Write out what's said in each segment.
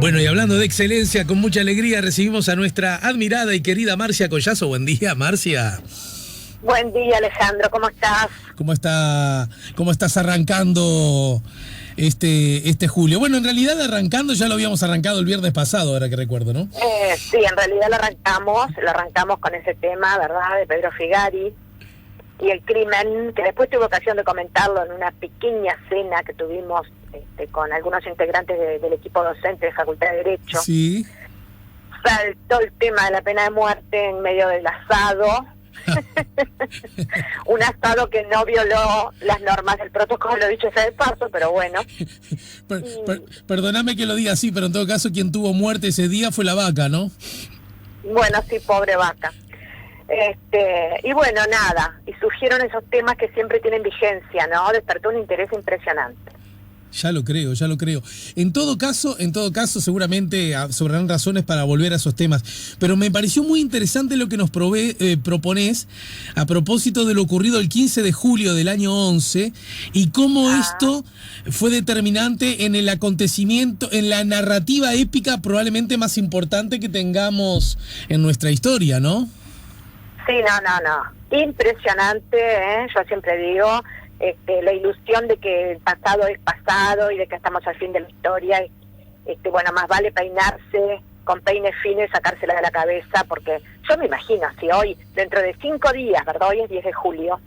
Bueno, y hablando de excelencia, con mucha alegría recibimos a nuestra admirada y querida Marcia Collazo. Buen día, Marcia. Buen día, Alejandro, ¿cómo estás? ¿Cómo estás arrancando este julio? Bueno, en realidad ya lo habíamos arrancado el viernes pasado, ahora que recuerdo, ¿no? Sí, en realidad lo arrancamos con ese tema, ¿verdad?, de Pedro Figari y el crimen, que después tuve ocasión de comentarlo en una pequeña cena que tuvimos con algunos integrantes del equipo docente de Facultad de Derecho. Sí. Saltó el tema de la pena de muerte en medio del asado. Un asado que no violó las normas del protocolo, dicho sea de paso, pero bueno. Perdóname que lo diga así, pero en todo caso quien tuvo muerte ese día fue la vaca, ¿no? Bueno, sí, pobre vaca. Y bueno, nada, y surgieron esos temas que siempre tienen vigencia, ¿no? Despertó un interés impresionante. Ya lo creo. En todo caso, seguramente sobrarán razones para volver a esos temas. Pero me pareció muy interesante lo que nos proponés a propósito de lo ocurrido el 15 de julio del año 11 y cómo esto fue determinante en el acontecimiento, en la narrativa épica probablemente más importante que tengamos en nuestra historia, ¿no? Sí, no. Impresionante, ¿eh? Yo siempre digo... la ilusión de que el pasado es pasado y de que estamos al fin de la historia, bueno, más vale peinarse con peines finos y sacársela de la cabeza, porque yo me imagino, si hoy, dentro de 5 días, ¿verdad? Hoy es 10 de julio,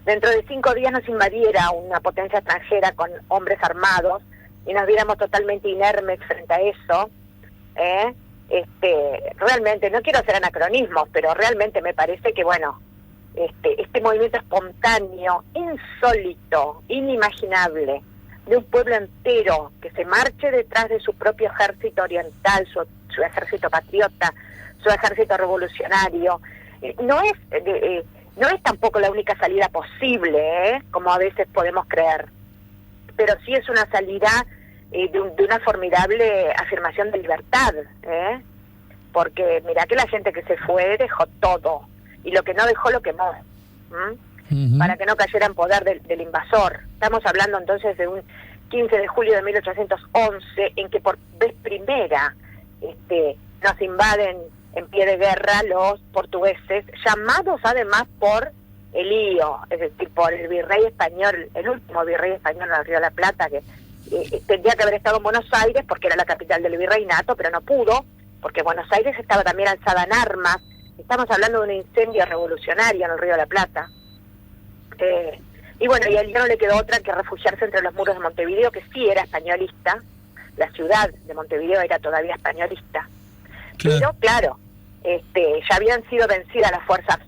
dentro de 5 días nos invadiera una potencia extranjera con hombres armados y nos viéramos totalmente inermes frente a eso, realmente, no quiero hacer anacronismos, pero realmente me parece que, bueno, este movimiento espontáneo, insólito, inimaginable, de un pueblo entero que se marche detrás de su propio ejército oriental, su ejército patriota, su ejército revolucionario, no es tampoco la única salida posible, como a veces podemos creer, pero sí es una salida de una formidable afirmación de libertad, porque mira que la gente que se fue dejó todo, y lo que no dejó lo quemó, para que no cayera en poder del invasor. Estamos hablando entonces de un 15 de julio de 1811, en que por vez primera nos invaden en pie de guerra los portugueses, llamados además por Elío, es decir, por el virrey español, el último virrey español en el Río de la Plata, que tendría que haber estado en Buenos Aires porque era la capital del virreinato, pero no pudo, porque Buenos Aires estaba también alzada en armas. Estamos hablando de un incendio revolucionario en el Río de la Plata. Y bueno, y a él no le quedó otra que refugiarse entre los muros de Montevideo, que sí era españolista. La ciudad de Montevideo era todavía españolista. Claro. Pero, claro, ya habían sido vencidas las fuerzas,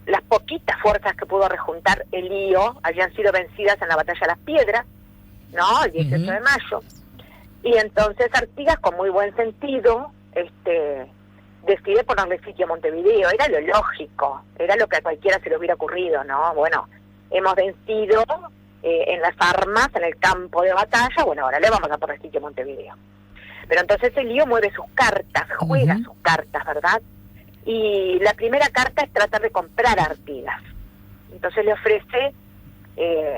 las poquitas fuerzas que pudo rejuntar Elío, habían sido vencidas en la Batalla de las Piedras, ¿no? El 18 de mayo. Y entonces Artigas, con muy buen sentido, decide ponerle sitio a Montevideo. Era lo lógico, era lo que a cualquiera se le hubiera ocurrido, ¿no? Bueno, hemos vencido en las armas, en el campo de batalla, bueno, ahora le vamos a poner sitio a Montevideo. Pero entonces el lío mueve sus cartas, juega sus cartas, ¿verdad? Y la primera carta es tratar de comprar a Artigas. Entonces le ofrece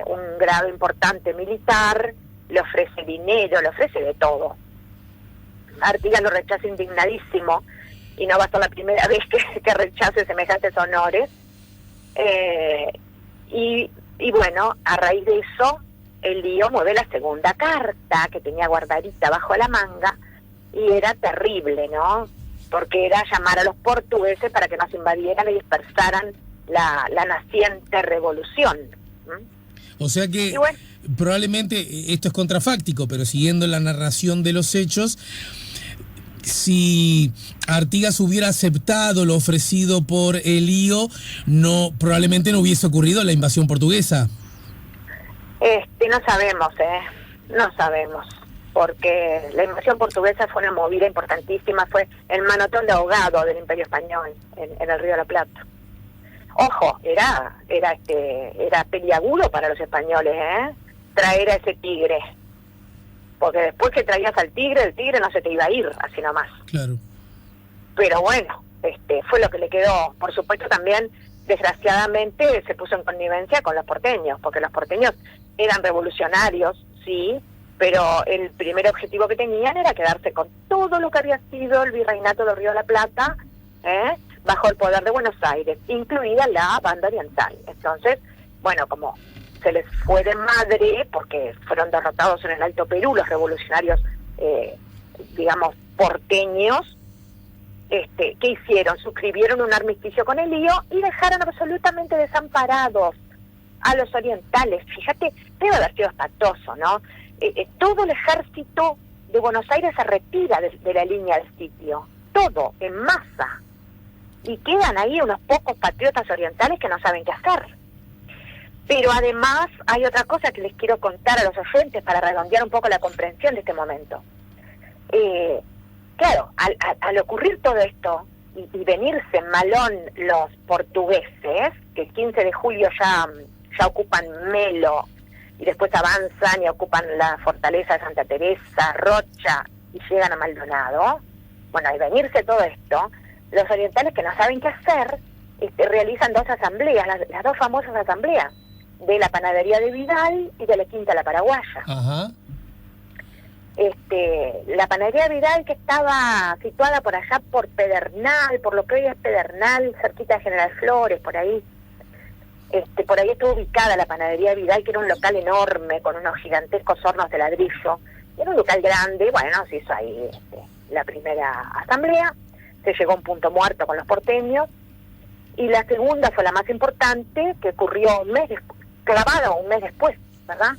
un grado importante militar, le ofrece dinero, le ofrece de todo. Artigas lo rechaza indignadísimo, y no va a ser la primera vez que rechace semejantes honores. Y bueno, a raíz de eso, el lío mueve la segunda carta, que tenía guardadita bajo la manga, y era terrible, ¿no? Porque era llamar a los portugueses para que nos invadieran y dispersaran la naciente revolución. O sea que probablemente, esto es contrafáctico, pero siguiendo la narración de los hechos, si Artigas hubiera aceptado lo ofrecido por Elío, probablemente no hubiese ocurrido la invasión portuguesa. No sabemos, porque la invasión portuguesa fue una movida importantísima, fue el manotón de ahogado del Imperio Español en el Río de la Plata. Ojo, era peliagudo para los españoles, traer a ese tigre. Porque después que traías al tigre, el tigre no se te iba a ir, así nomás. Claro. Pero bueno, fue lo que le quedó. Por supuesto también, desgraciadamente, se puso en connivencia con los porteños, porque los porteños eran revolucionarios, sí, pero el primer objetivo que tenían era quedarse con todo lo que había sido el virreinato del Río de la Plata, bajo el poder de Buenos Aires, incluida la banda oriental. Entonces, bueno, como se les fue de madre, porque fueron derrotados en el Alto Perú los revolucionarios, digamos, porteños, ¿qué hicieron? Suscribieron un armisticio con el lío y dejaron absolutamente desamparados a los orientales. Fíjate, debe haber sido espantoso, ¿no? Todo el ejército de Buenos Aires se retira de la línea del sitio, todo, en masa, y quedan ahí unos pocos patriotas orientales que no saben qué hacer. Pero además hay otra cosa que les quiero contar a los oyentes para redondear un poco la comprensión de este momento. Claro, al ocurrir todo esto y venirse en malón los portugueses, que el 15 de julio ya ocupan Melo, y después avanzan y ocupan la fortaleza de Santa Teresa, Rocha, y llegan a Maldonado. Bueno, al venirse todo esto, los orientales que no saben qué hacer, realizan dos asambleas, las dos famosas asambleas, de la panadería de Vidal y de la Quinta La Paraguaya. Ajá. La panadería de Vidal, que estaba situada por allá por Pedernal, por lo que hoy es Pedernal, cerquita de General Flores, por ahí. Por ahí estuvo ubicada la panadería de Vidal, que era un local enorme, con unos gigantescos hornos de ladrillo. Era un local grande, bueno, se hizo ahí la primera asamblea, se llegó a un punto muerto con los porteños, y la segunda fue la más importante, que ocurrió un mes después, ¿verdad?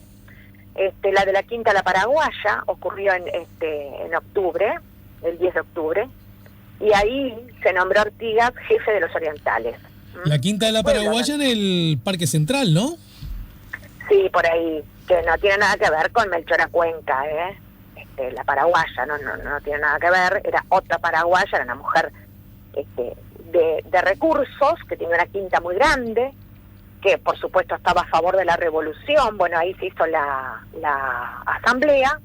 La de la Quinta La Paraguaya ocurrió en octubre, el 10 de octubre, y ahí se nombró Artigas jefe de los orientales. La Quinta de la Paraguaya en el Parque Central, ¿no? Sí, por ahí, que no tiene nada que ver con Melchora Cuenca, la paraguaya, no tiene nada que ver, era otra paraguaya, era una mujer de recursos, que tenía una quinta muy grande, que por supuesto estaba a favor de la revolución. Bueno, ahí se hizo la asamblea.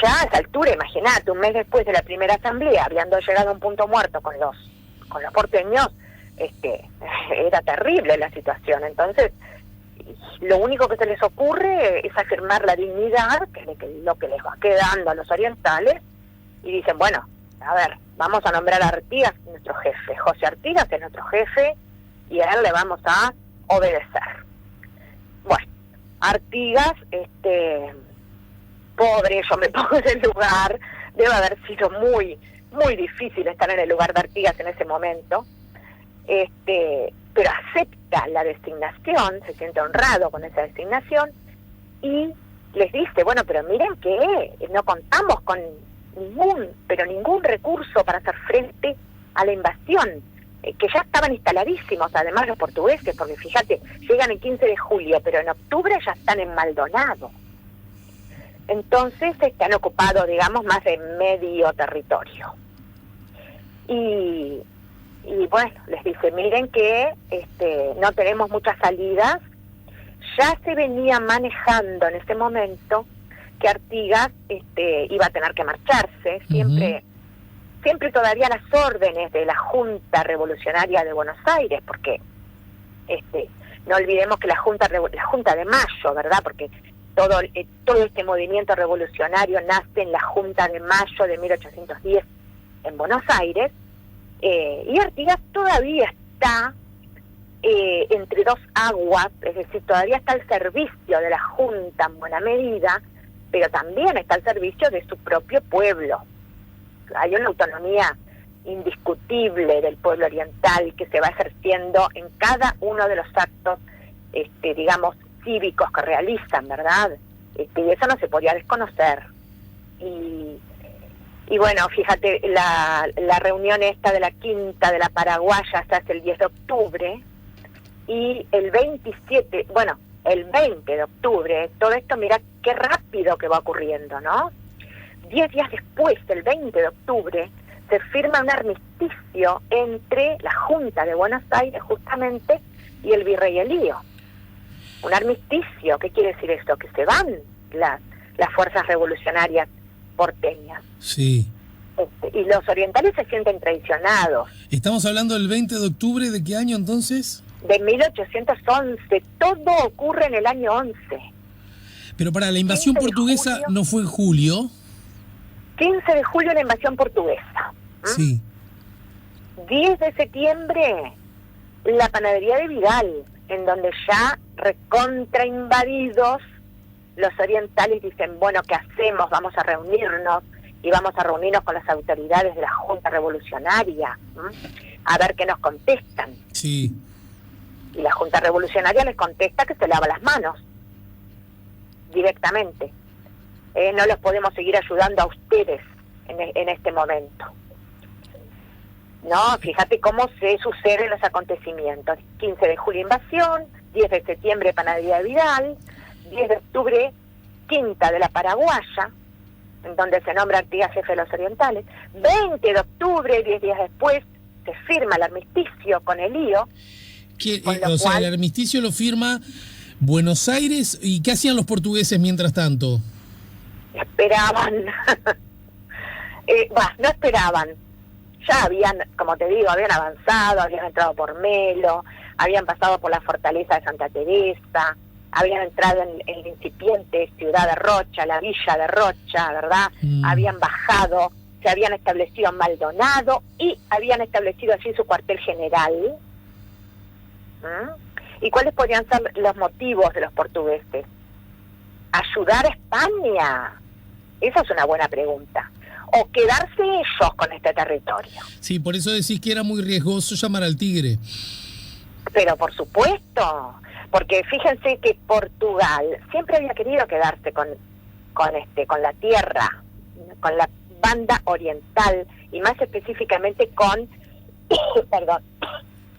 Ya a esa altura, imagínate, un mes después de la primera asamblea, habiendo llegado a un punto muerto con los porteños, era terrible la situación. Entonces, lo único que se les ocurre es afirmar la dignidad, que es lo que les va quedando a los orientales, y dicen, bueno, a ver, vamos a nombrar a Artigas nuestro jefe. José Artigas es nuestro jefe, y a él le vamos a obedecer. Bueno, Artigas, pobre, yo me pongo en el lugar, debe haber sido muy, muy difícil estar en el lugar de Artigas en ese momento, pero acepta la designación, se siente honrado con esa designación, y les dice, bueno, pero miren que no contamos con ningún recurso para hacer frente a la invasión, que ya estaban instaladísimos, además los portugueses, porque fíjate, llegan el 15 de julio, pero en octubre ya están en Maldonado. Entonces han ocupado, digamos, más de medio territorio. Y bueno, les dice, miren que no tenemos muchas salidas. Ya se venía manejando en ese momento que Artigas iba a tener que marcharse, siempre todavía las órdenes de la Junta Revolucionaria de Buenos Aires, porque no olvidemos que la Junta de Mayo, ¿verdad? Porque todo este movimiento revolucionario nace en la Junta de Mayo de 1810 en Buenos Aires, y Artigas todavía está entre dos aguas, es decir, todavía está al servicio de la Junta en buena medida, pero también está al servicio de su propio pueblo. Hay una autonomía indiscutible del pueblo oriental que se va ejerciendo en cada uno de los actos, digamos, cívicos que realizan, ¿verdad? Y eso no se podía desconocer. Y bueno, fíjate, la reunión esta de la Quinta de la Paraguaya se hace el 10 de octubre, y el 20 de octubre, todo esto, mira qué rápido que va ocurriendo, ¿no? 10 días después, el 20 de octubre, se firma un armisticio entre la Junta de Buenos Aires, justamente, y el virrey Elío. Un armisticio, ¿qué quiere decir esto? Que se van las fuerzas revolucionarias porteñas. Sí. Y los orientales se sienten traicionados. Estamos hablando del 20 de octubre, ¿de qué año entonces? De 1811, todo ocurre en el año 11. Pero para la invasión 15 de portuguesa julio. no fue en julio. 15 de julio la invasión portuguesa. Sí. 10 de septiembre la panadería de Vidal, en donde ya recontra invadidos los orientales dicen, bueno, ¿qué hacemos? Vamos a reunirnos y vamos a reunirnos con las autoridades de la Junta Revolucionaria, a ver qué nos contestan. Sí. Y la Junta Revolucionaria les contesta que se lava las manos directamente. No los podemos seguir ayudando a ustedes en este momento. No, fíjate cómo se suceden los acontecimientos. 15 de julio invasión, 10 de septiembre panadería de Vidal, 10 de octubre Quinta de la Paraguaya, en donde se nombra Artigas jefe de los orientales. 20 de octubre, 10 días después, se firma el armisticio con el lío. O sea, el armisticio lo firma Buenos Aires. ¿Y qué hacían los portugueses mientras tanto? Esperaban. No esperaban. Ya habían, como te digo, habían avanzado, habían entrado por Melo, habían pasado por la fortaleza de Santa Teresa, habían entrado en la incipiente ciudad de Rocha, la villa de Rocha, ¿verdad? Habían bajado, se habían establecido en Maldonado y habían establecido allí su cuartel general. ¿Y cuáles podrían ser los motivos de los portugueses? ¿Ayudar a España? Esa es una buena pregunta. ¿O quedarse ellos con este territorio? Sí, por eso decís que era muy riesgoso llamar al Tigre. Pero por supuesto, porque fíjense que Portugal siempre había querido quedarse con la tierra, con la banda oriental y más específicamente con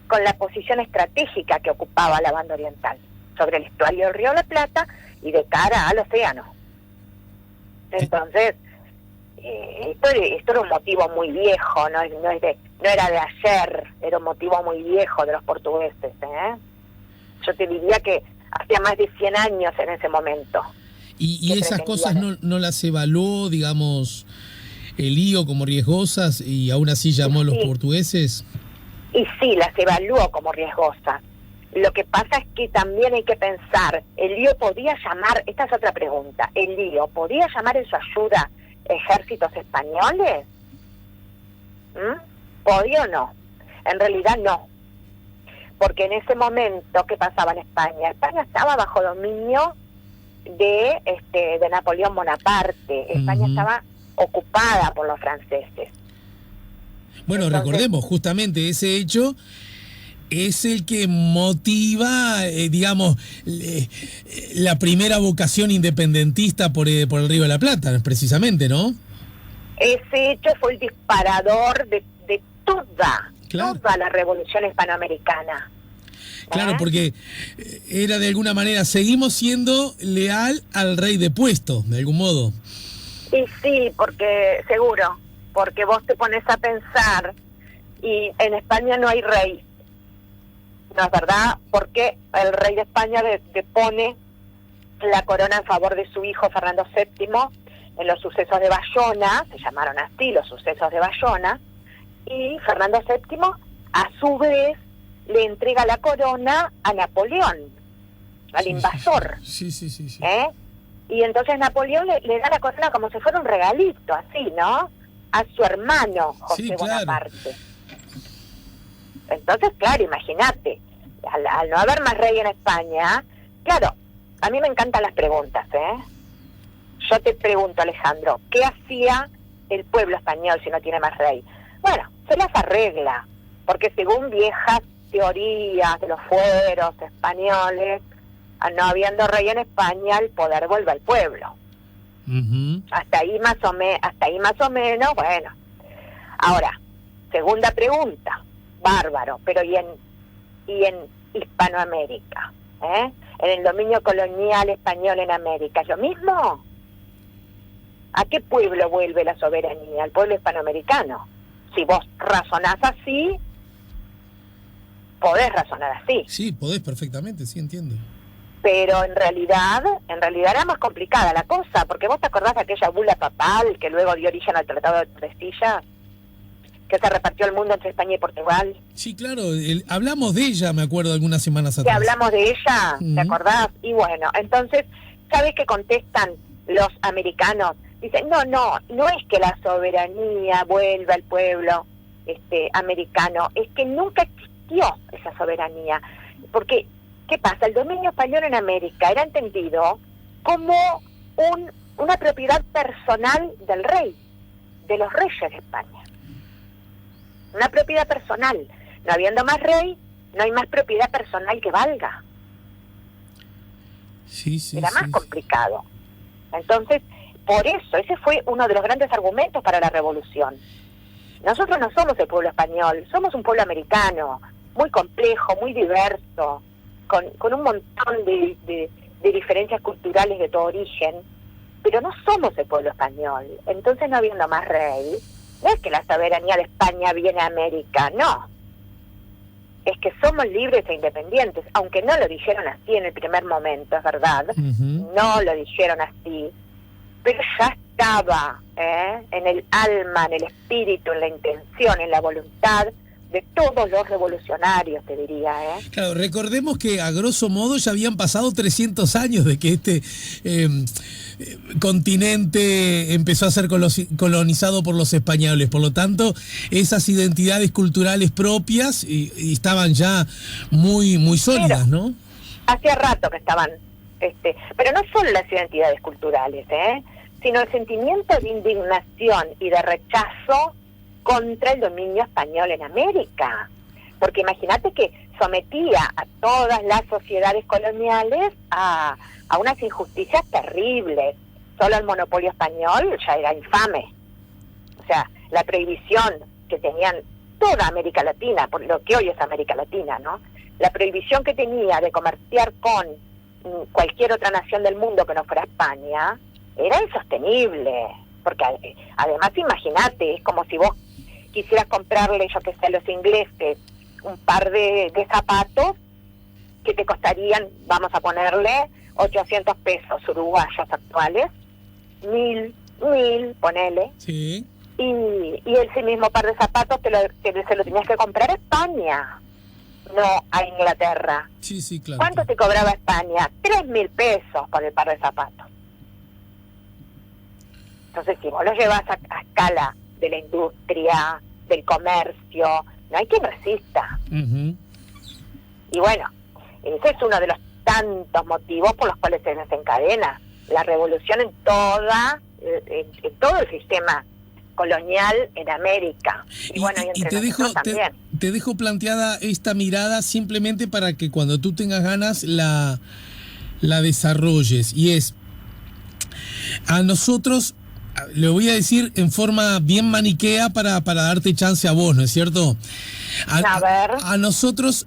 con la posición estratégica que ocupaba la banda oriental sobre el estuario del Río de la Plata y de cara al océano. Entonces, esto era un motivo muy viejo, no era de ayer, era un motivo muy viejo de los portugueses. Yo te diría que hacía más de 100 años en ese momento. ¿Y esas cosas no las evaluó, digamos, el lío como riesgosas y aún así llamó a los portugueses? Y sí, las evaluó como riesgosas. Lo que pasa es que también hay que pensar, ¿el lío podía llamar, esta es otra pregunta, el lío podía llamar en su ayuda ejércitos españoles? ¿Podía o no? En realidad no, porque en ese momento, ¿qué pasaba en España? España estaba bajo dominio de Napoleón Bonaparte. España estaba ocupada por los franceses. Bueno, entonces, recordemos, justamente ese hecho es el que motiva, digamos, la primera vocación independentista por el Río de la Plata, precisamente, ¿no? Ese hecho fue el disparador de toda la revolución hispanoamericana. Claro, porque era de alguna manera, seguimos siendo leal al rey depuesto, de algún modo. Y sí, porque vos te pones a pensar y en España no hay rey, ¿no es verdad? Porque el rey de España depone la corona en favor de su hijo Fernando VII en los sucesos de Bayona, se llamaron así los sucesos de Bayona, y Fernando VII a su vez le entrega la corona a Napoleón, al invasor. Sí. Y entonces Napoleón le da la corona como si fuera un regalito, así, ¿no? A su hermano José Bonaparte. Entonces, claro, imagínate, al no haber más rey en España, claro, a mí me encantan las preguntas, Yo te pregunto, Alejandro, ¿qué hacía el pueblo español si no tiene más rey? Bueno, se las arregla, porque según viejas teorías de los fueros españoles, no habiendo rey en España, el poder vuelve al pueblo. Hasta ahí más o menos, bueno. Ahora, segunda pregunta, bárbaro, pero ¿y en Hispanoamérica? En el dominio colonial español en América, ¿es lo mismo? ¿A qué pueblo vuelve la soberanía? Al pueblo hispanoamericano. Si vos razonás así, podés razonar así. Sí, podés perfectamente, sí, entiendo. Pero en realidad era más complicada la cosa, porque vos te acordás de aquella bula papal que luego dio origen al Tratado de Tordesillas, que se repartió el mundo entre España y Portugal. Sí, claro, hablamos de ella, me acuerdo, algunas semanas atrás. Que hablamos de ella, ¿te acordás? Y bueno, entonces, ¿sabes qué contestan los americanos? Dicen, no es que la soberanía vuelva al pueblo americano, es que nunca existió esa soberanía. Porque, ¿qué pasa? El dominio español en América era entendido como una propiedad personal del rey, de los reyes de España. Una propiedad personal. No habiendo más rey, no hay más propiedad personal que valga. Sí, era más complicado. Entonces, por eso, ese fue uno de los grandes argumentos para la revolución. Nosotros no somos el pueblo español, somos un pueblo americano, muy complejo, muy diverso, con un montón de diferencias culturales de todo origen, pero no somos el pueblo español. Entonces, no habiendo más rey, no es que la soberanía de España viene a América, no. Es que somos libres e independientes, aunque no lo dijeron así en el primer momento, es verdad, no lo dijeron así, pero ya estaba en el alma, en el espíritu, en la intención, en la voluntad de todos los revolucionarios, te diría. Claro, recordemos que a grosso modo ya habían pasado 300 años de que este continente empezó a ser colonizado por los españoles, por lo tanto esas identidades culturales propias y estaban ya muy sólidas, pero, ¿no? Hacía rato que estaban, pero no solo las identidades culturales, sino el sentimiento de indignación y de rechazo contra el dominio español en América. Porque imagínate que sometía a todas las sociedades coloniales a unas injusticias terribles. Solo el monopolio español ya era infame. O sea, la prohibición que tenían toda América Latina, por lo que hoy es América Latina, ¿no? La prohibición que tenía de comerciar con cualquier otra nación del mundo que no fuera España era insostenible. Porque además, imagínate, es como si vos quisieras comprarle, yo que sé, a los ingleses un par de zapatos que te costarían, vamos a ponerle, 800 pesos uruguayos actuales, 1.000, ponele. Sí. Y ese mismo par de zapatos se lo tenías que comprar a España, no a Inglaterra. Sí, claro. ¿Cuánto te cobraba España? 3.000 pesos por el par de zapatos. Entonces, si vos lo llevas a escala de la industria, del comercio, no hay quien resista. Y bueno, ese es uno de los tantos motivos por los cuales se desencadena la revolución en todo el sistema colonial en América. Y bueno, y entre nosotros también. Te dejo planteada esta mirada simplemente para que cuando tú tengas ganas la desarrolles. Y es, a nosotros, le voy a decir en forma bien maniquea para darte chance a vos, ¿no es cierto? A ver. A nosotros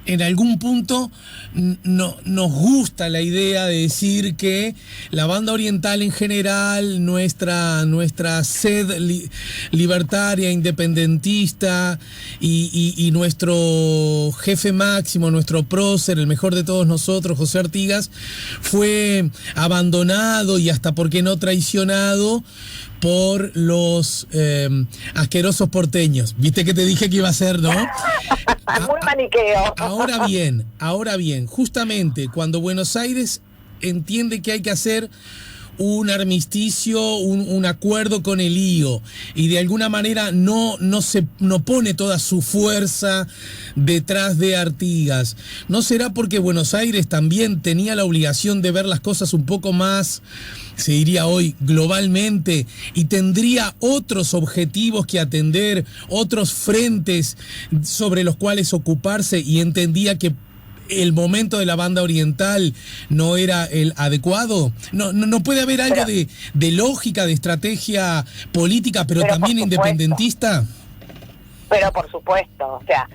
en algún punto nos gusta la idea de decir que la banda oriental en general, nuestra sed libertaria, independentista y nuestro jefe máximo, nuestro prócer, el mejor de todos nosotros, José Artigas, fue abandonado y hasta, ¿por qué no, traicionado por los asquerosos porteños? ¿Viste que te dije que iba a ser, no? Muy maniqueo. Ahora bien, justamente cuando Buenos Aires entiende que hay que hacer un armisticio, un acuerdo con el lío, y de alguna manera no pone toda su fuerza detrás de Artigas, ¿no será porque Buenos Aires también tenía la obligación de ver las cosas un poco más, se diría hoy, globalmente, y tendría otros objetivos que atender, otros frentes sobre los cuales ocuparse, y entendía que el momento de la banda oriental no era el adecuado? No puede haber algo de lógica, de estrategia política, pero también independentista. Pero por supuesto, o sea,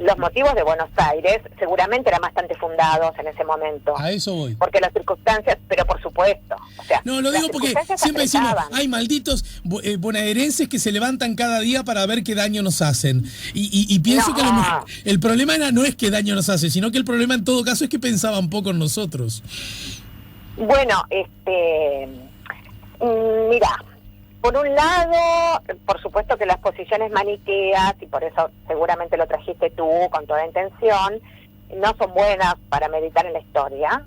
los motivos de Buenos Aires seguramente eran bastante fundados en ese momento. A eso voy. Porque las circunstancias, pero por supuesto. O sea, no, lo digo porque siempre decimos, hay malditos bonaerenses que se levantan cada día para ver qué daño nos hacen. Y pienso que el problema no es qué daño nos hace, sino que el problema en todo caso es que pensaban poco en nosotros. Bueno, mira, por un lado, por supuesto que las posiciones maniqueas, y por eso seguramente lo trajiste tú con toda intención, no son buenas para meditar en la historia.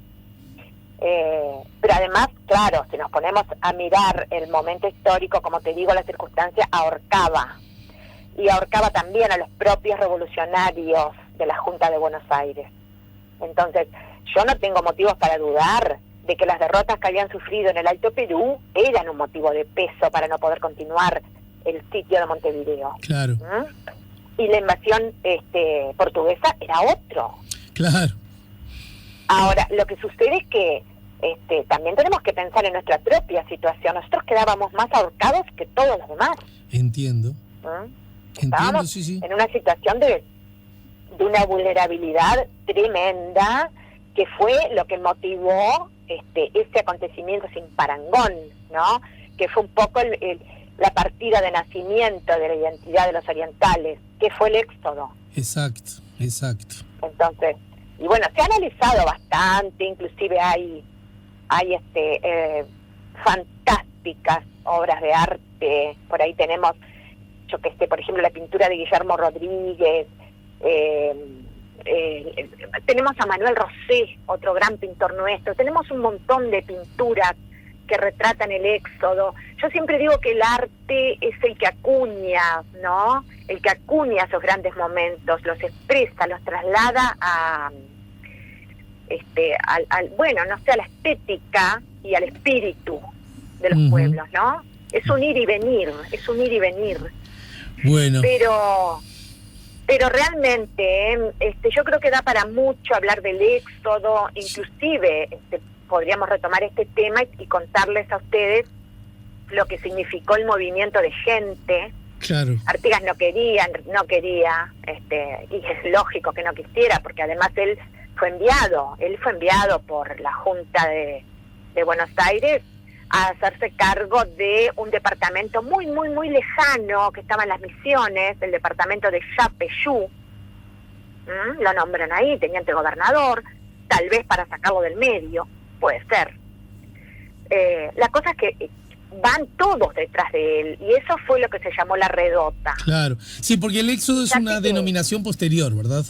Pero además, claro, si nos ponemos a mirar el momento histórico, como te digo, la circunstancia ahorcaba. Y ahorcaba también a los propios revolucionarios de la Junta de Buenos Aires. Entonces, yo no tengo motivos para dudar de que las derrotas que habían sufrido en el Alto Perú eran un motivo de peso para no poder continuar el sitio de Montevideo. Claro. Y la invasión portuguesa era otro. Claro. Ahora, lo que sucede es que también tenemos que pensar en nuestra propia situación. Nosotros quedábamos más ahorcados que todos los demás. Entiendo. Estábamos sí. en una situación de una vulnerabilidad tremenda, que fue lo que motivó este acontecimiento sin parangón, ¿no? Que fue un poco la partida de nacimiento de la identidad de los orientales, que fue el éxodo. Exacto. Entonces, y bueno, se ha analizado bastante, inclusive hay fantásticas obras de arte. Por ahí tenemos, yo que sé, por ejemplo, la pintura de Guillermo Rodríguez, tenemos a Manuel Rosé, otro gran pintor nuestro, tenemos un montón de pinturas que retratan el éxodo. Yo siempre digo que el arte es el que acuña, ¿no? El que acuña esos grandes momentos, los expresa, los traslada a a la estética y al espíritu de los pueblos, ¿no? Es un ir y venir. Bueno. Pero realmente, yo creo que da para mucho hablar del éxodo, inclusive podríamos retomar este tema y contarles a ustedes lo que significó el movimiento de gente. Claro. Artigas no quería, y es lógico que no quisiera, porque además él fue enviado por la Junta de Buenos Aires a hacerse cargo de un departamento muy, muy, muy lejano que estaba en las Misiones, el departamento de Yapeyú. Lo nombran ahí, teniente gobernador, tal vez para sacarlo del medio, puede ser. La cosa es que van todos detrás de él, y eso fue lo que se llamó la redota. Claro, sí, porque el éxodo es una denominación posterior, ¿verdad?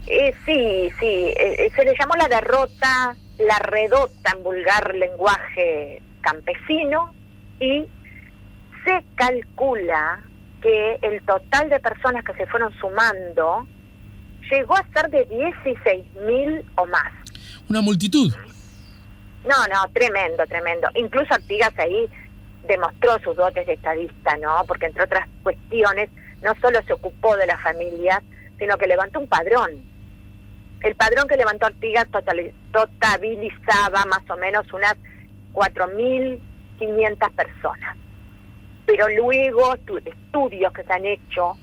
Sí, se le llamó la derrota, la redota en vulgar lenguaje campesino, y se calcula que el total de personas que se fueron sumando llegó a ser de 16.000 o más. Una multitud. No, tremendo. Incluso Artigas ahí demostró sus dotes de estadista, ¿no? Porque entre otras cuestiones, no solo se ocupó de las familias, sino que levantó un padrón. El padrón que levantó Artigas totalizaba más o menos unas 4.500 personas. Pero luego estudios que se han hecho,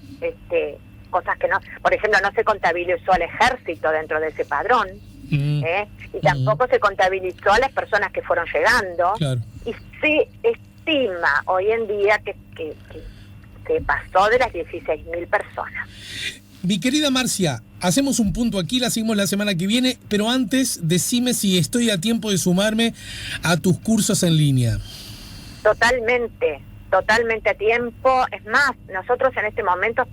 cosas que no, por ejemplo, no se contabilizó al ejército dentro de ese padrón, y tampoco se contabilizó a las personas que fueron llegando. Claro. Y se estima hoy en día que se pasó de las 16.000 personas. Mi querida Marcia, hacemos un punto aquí, la seguimos la semana que viene, pero antes decime si estoy a tiempo de sumarme a tus cursos en línea. Totalmente a tiempo. Es más, nosotros en este momento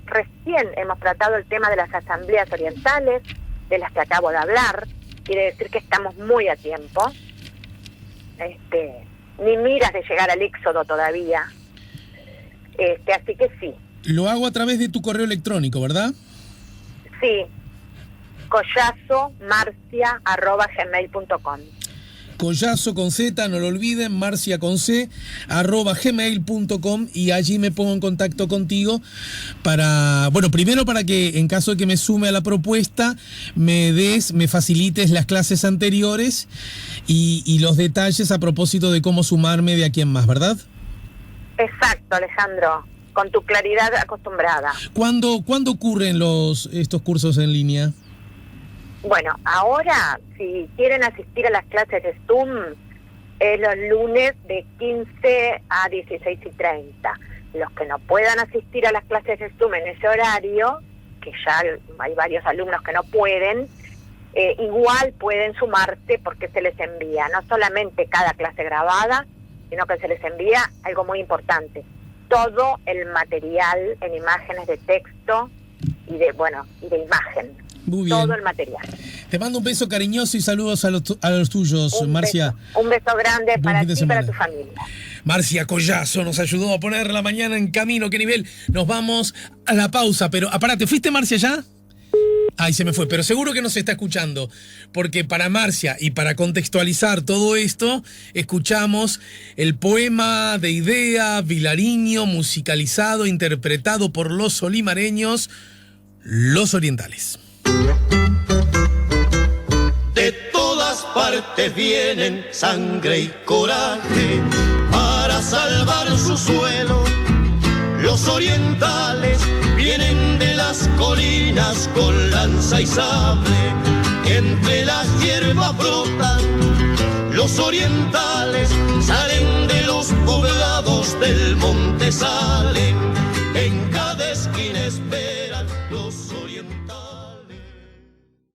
recién hemos tratado el tema de las asambleas orientales, de las que acabo de hablar. Quiere decir que estamos muy a tiempo. Ni miras de llegar al éxodo todavía. Así que sí. Lo hago a través de tu correo electrónico, ¿verdad? Sí, collazomarcia@gmail.com. Collazo con Z, no lo olviden, Marcia con C, @gmail.com, y allí me pongo en contacto contigo primero para que en caso de que me sume a la propuesta, me facilites las clases anteriores y los detalles a propósito de cómo sumarme de aquí en más, ¿verdad? Exacto, Alejandro, con tu claridad acostumbrada. ¿Cuándo ocurren estos cursos en línea? Bueno, ahora, si quieren asistir a las clases de Zoom, es los lunes de 15 a 16:30. Los que no puedan asistir a las clases de Zoom en ese horario, que ya hay varios alumnos que no pueden, igual pueden sumarse, porque se les envía no solamente cada clase grabada, sino que se les envía algo muy importante: todo el material en imágenes de texto y de imagen. Muy bien. Todo el material. Te mando un beso cariñoso y saludos a los tuyos, Marcia. Un beso grande Buen para fin de ti y para semana. tu familia. Marcia Collazo nos ayudó a poner la mañana en camino. ¿Qué nivel? Nos vamos a la pausa. Pero, ¿te fuiste, Marcia, ya? Ay, se me fue, pero seguro que nos está escuchando, porque para Marcia y para contextualizar todo esto, escuchamos el poema de Idea Vilariño, musicalizado, interpretado por los solimareños, Los Orientales. De todas partes vienen sangre y coraje para salvar su suelo. Los orientales vienen de las colinas con lanza y sable, entre las hierbas brotan. Los orientales salen de los poblados del monte sale.